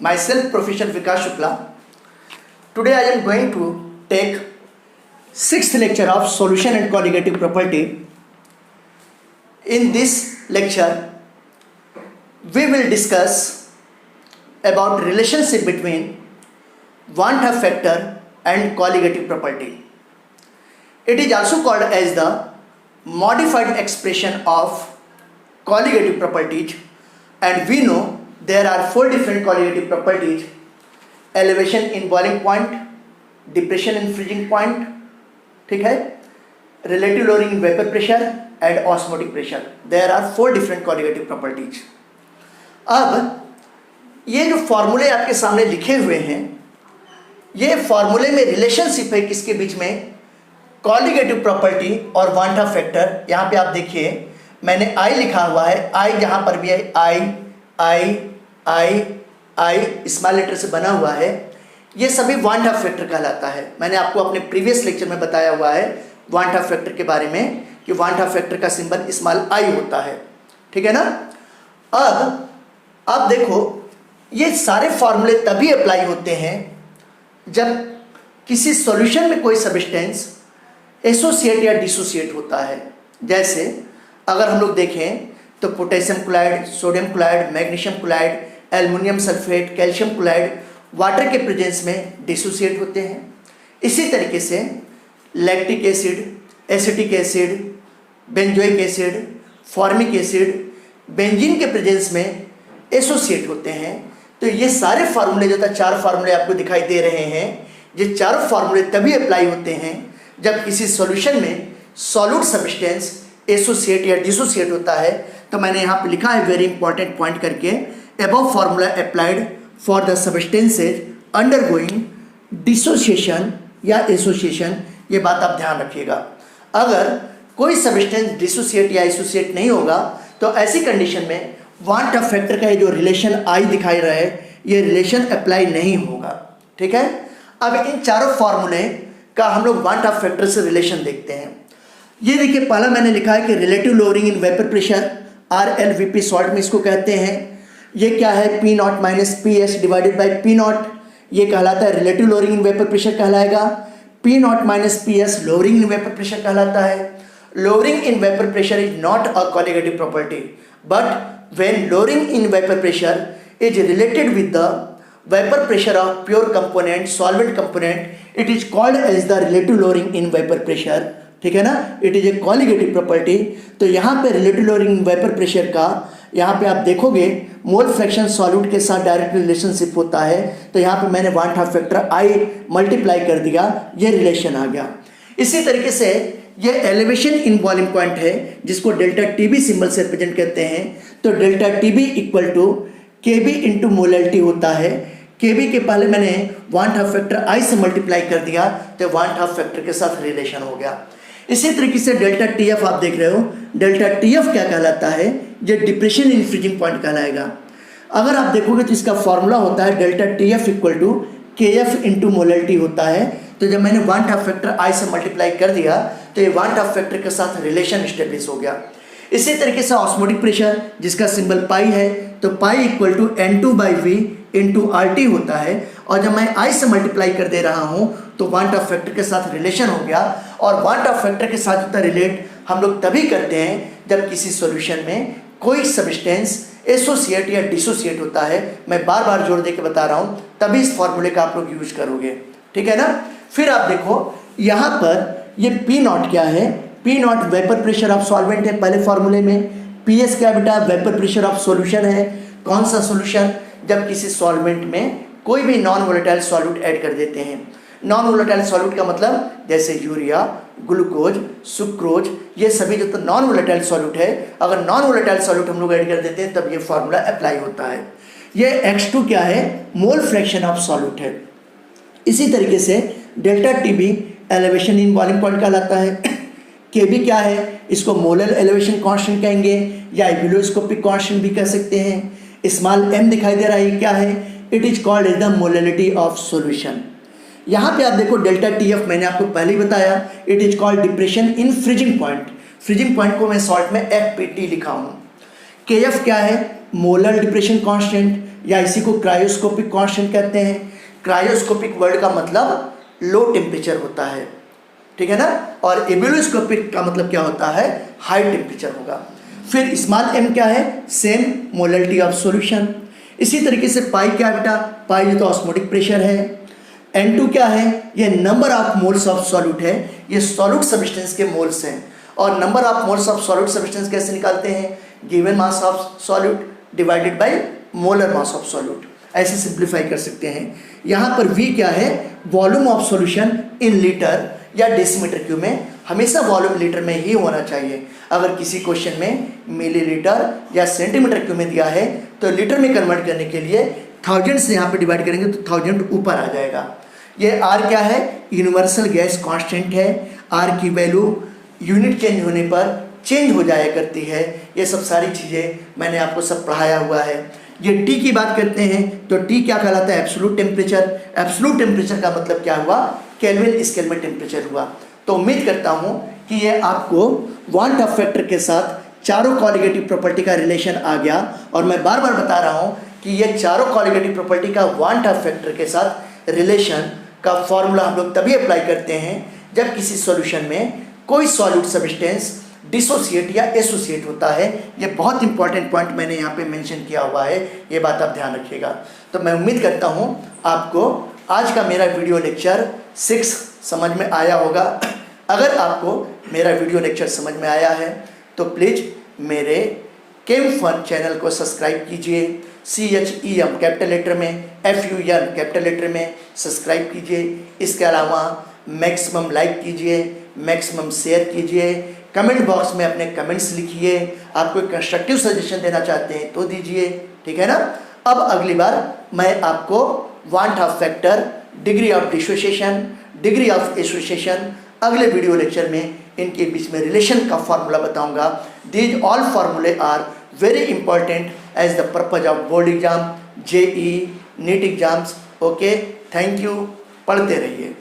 myself Professor Vikas Shukla. Today I am going to take 6th lecture of solution and colligative property. In this lecture we will discuss about relationship between Van 't Hoff factor and colligative property. It is also called as the modified expression of colligative properties, and we know there are 4 different colligative properties: elevation in boiling point, depression in freezing point, ठीक है, relative lowering in vapor pressure and osmotic pressure. There are 4 different colligative properties. अब ये जो फॉर्मूले आपके सामने लिखे हुए हैं, ये फॉर्मूले में रिलेशनशिप है किसके बीच में? कॉलिगेटिव प्रॉपर्टी और वान 't हॉफ फैक्टर. यहाँ पे आप देखिए मैंने I लिखा हुआ है, I जहाँ पर भी है I स्मॉल लेटर से बना हुआ है, ये सभी वान 't हॉफ फैक्टर कहलाता है. मैंने आपको अपने प्रीवियस लेक्चर में बताया हुआ है वान 't हॉफ फैक्टर के बारे में कि वान 't हॉफ फैक्टर का सिंबल स्मॉल I होता है, ठीक है ना. अब देखो ये सारे फॉर्मूले तभी अप्लाई होते हैं जब किसी सॉल्यूशन में कोई सब्सटेंस एसोसिएट या डिसोसिएट होता है. जैसे अगर हम लोग देखें तो potassium chloride, sodium chloride, magnesium chloride, aluminium sulphate, calcium chloride water के प्रेजेंस में डिसोसिएट होते हैं. इसी तरीके से lactic acid, acetic acid, benzoic acid, formic acid benzene के प्रेजेंस में एसोसिएट होते हैं. तो ये सारे फार्मूले जो था 4 फार्मूले आपको दिखाई दे रहे हैं, ये चारों फार्मूले तभी अप्लाई होते हैं जब किसी सॉल्यूशन में सॉल्यूट सब्सटेंस एसोसिएट या डिसोसिएट होता है. तो मैंने यहाँ पे लिखा है वेरी इंपॉर्टेंट पॉइंट करके, above formula applied for the substances undergoing dissociation या एसोसिएशन. ये बात आप ध्यान रखिएगा. अगर कोई सब्सटेंस डिसोसिएट या एसोसिएट नहीं होगा तो ऐसी कंडीशन में वान 't हॉफ फैक्टर का ये जो रिलेशन I दिखाई रहा है, ये रिलेशन अप्लाई नहीं होगा, ठीक है. अब इन चारों फार्मूले का हम लोग वान 't हॉफ फैक्टर से रिलेशन देखते हैं. ये देखिए पहला मैंने लिखा है कि relative lowering in vapour pressure, RLVP short में इसको कहते हैं. ये क्या है? P0 minus PS divided by P0. ये कहलाता है relative lowering in vapour pressure कहलाएगा. P0 minus PS lowering in vapour pressure कहलाता है. Lowering in vapour pressure is not a colligative property, but when lowering in vapor pressure is related with the vapor pressure of pure component, solvent component, it is called as the relative lowering in vapor pressure, ठीक है ना. It is a colligative property. तो यहाँ पे relative lowering in vapour pressure का यहाँ पे आप देखोगे मोल फ्रैक्शन सॉल्यूट के साथ डायरेक्ट रिलेशनशिप होता है. तो यहाँ पे मैंने van 't Hoff factor I multiply कर दिया, ये रिलेशन आ गया. इसी तरीके से ये एलिवेशन इन बॉइलिंग पॉइंट है जिसको डेल्टा TB सिंबल से रिप्रेजेंट करते हैं. तो delta TB equal to KB into molality होता है. KB के पहले मैंने van 't Hoff factor I से मल्टीप्लाई कर दिया तो वान 't हॉफ फैक्टर के साथ रिलेशन हो गया. इसी तरीके से डेल्टा TF आप देख रहे हो, डेल्टा TF क्या कहलाता है? ये डिप्रेशन इन फ्रीजिंग पॉइंट कहलाएगा. अगर आप देखोगे तो इसका फॉर्मूला होता है delta TF equal to KF into molality होता है. तो जब मैंने van 't Hoff factor I से मल्टीप्लाई कर दिया तो ये वान 't हॉफ फैक्टर के साथ रिलेशन स्टेब्लिश हो गया. इसी तरीके से ऑस्मोटिक प्रेशर जिसका सिंबल पाई है, तो pi equal to N2/V into RT होता है. और जब मैं I से मल्टीप्लाई कर दे रहा हूँ तो वान 't हॉफ फैक्टर के साथ रिलेशन हो गया. और वान 't हॉफ फैक्टर के साथ जितना रिलेट हम लोग तभी करते हैं जब किसी सॉल्यूशन में कोई सब्सटेंस एसोसिएट या डिसोसिएट होता है. मैं बार बार जोर दे के बता रहा हूँ, तभी इस फॉर्मूले का आप लोग यूज करोगे, ठीक है ना. फिर आप देखो यहाँ पर ये P0 क्या है? P0 vapour pressure of solvent है पहले फॉर्मूले में. PS क्या बेटा? वेपर प्रेशर ऑफ सॉल्यूशन है. कौन सा सॉल्यूशन? जब किसी सॉल्वेंट में कोई भी नॉन वोलेटाइल सॉल्यूट ऐड कर देते हैं. नॉन वोलेटाइल सॉल्यूट का मतलब जैसे यूरिया, ग्लूकोज, सुक्रोज, ये सभी जो तो नॉन वोलेटाइल सॉल्यूट है. अगर नॉन वोलेटाइल सॉल्यूट हम लोग ऐड कर देते हैं तब ये फॉर्मूला अप्लाई होता है. ये X2 क्या है? मोल फ्रैक्शन ऑफ सॉल्यूट है. इसी तरीके से delta TB elevation in boiling point कहलाता है. KB क्या है? इसको मोलर एलिवेशन कांस्टेंट कहेंगे या एबिलोस्कोपिक कांस्टेंट भी कह सकते हैं. स्मॉल m दिखाई दे रहा है, क्या है? It is called as the molality of solution. यहाँ पे आप देखो डेल्टा TF मैंने आपको पहले ही बताया, it is called depression in freezing point. Freezing point को मैं शॉर्ट में FPT लिखा हूँ. KF क्या है? Molar depression constant. या इसी को क्रायोस्कोपिक कांस्टेंट कहते हैं। क्रायोस्कोपिक वर्ड का मतलब लो टेम्परेचर होता है, ठीक है ना, और एबिलोस्कोपिक का मतलब क्या होता है, हाई टेम्परेचर होगा। फिर स्मॉल m क्या है, सेम मोलरिटी ऑफ सॉल्यूशन। इसी तरीके से पाई क्या है बेटा, पाई तो ऑस्मोटिक प्रेशर है। N2 क्या है, ये number of moles of solute है, ये सॉल्यूट सब्सटेंस के मोल्स हैं। और number of moles of solute substance कैसे निकालते हैं, given mass of solute divided by molar mass of solute, ऐसे सिंप्लीफाई कर सकते हैं। यहाँ पर V क्या है, volume of solution in litre या डेसीमीटर क्यूब में, हमेशा वॉल्यूम लीटर में ही होना चाहिए। अगर किसी क्वेश्चन में मिलीलीटर या सेंटीमीटर क्यूब में दिया है तो लीटर में कन्वर्ट करने के लिए 1000 से यहाँ पे डिवाइड करेंगे तो 1000 ऊपर आ जाएगा। ये R क्या है, यूनिवर्सल गैस कांस्टेंट है। R की वैल्यू यूनिट चेंज होने पर चेंज हो जाया करती है। ये सब सारी चीज़ें मैंने आपको सब पढ़ाया हुआ है। ये T की बात करते हैं तो T क्या कहलाता है, एब्सोल्यूट टेम्परेचर। एब्सोल्यूट टेम्परेचर का मतलब क्या हुआ, केल्विन स्केल में टेम्परेचर हुआ। तो उम्मीद करता हूँ कि ये आपको वांट ऑफ फैक्टर के साथ चारों कॉलिगेटिव प्रॉपर्टी का रिलेशन आ गया। और मैं बार बार बता रहा हूँ कि ये चारों कॉलिगेटिव प्रॉपर्टी का वांट ऑफ फैक्टर के साथ रिलेशन का फॉर्मूला हम लोग तभी अप्लाई करते हैं जब किसी सॉल्यूशन में कोई सॉल्यूट सब्सटेंस डिसोसिएट या एसोसिएट होता है। ये बहुत इंपॉर्टेंट पॉइंट मैंने यहाँ पे मेंशन किया हुआ है, ये बात आप ध्यान रखिएगा। तो मैं उम्मीद करता हूँ आपको आज का मेरा वीडियो लेक्चर 6 समझ में आया होगा। अगर आपको मेरा वीडियो लेक्चर समझ में आया है तो प्लीज़ मेरे केम फन चैनल को सब्सक्राइब कीजिए। CHEM कैपिटल लेटर में, FUN कैपिटल लेटर में सब्सक्राइब कीजिए। इसके अलावा मैक्सिमम लाइक कीजिए, मैक्सिमम शेयर कीजिए, कमेंट बॉक्स में अपने कमेंट्स लिखिए। आप कोई कंस्ट्रक्टिव सजेशन देना चाहते हैं तो दीजिए, ठीक है ना। अब अगली बार मैं आपको van't Hoff factor, degree of dissociation, degree of association अगले वीडियो लेक्चर में इनके बीच में रिलेशन का फॉर्मूला बताऊंगा। दीज ऑल फार्मूले are very important as the purpose of board exam, JEE, NEET exams. Okay, thank you, पढ़ते रहिए।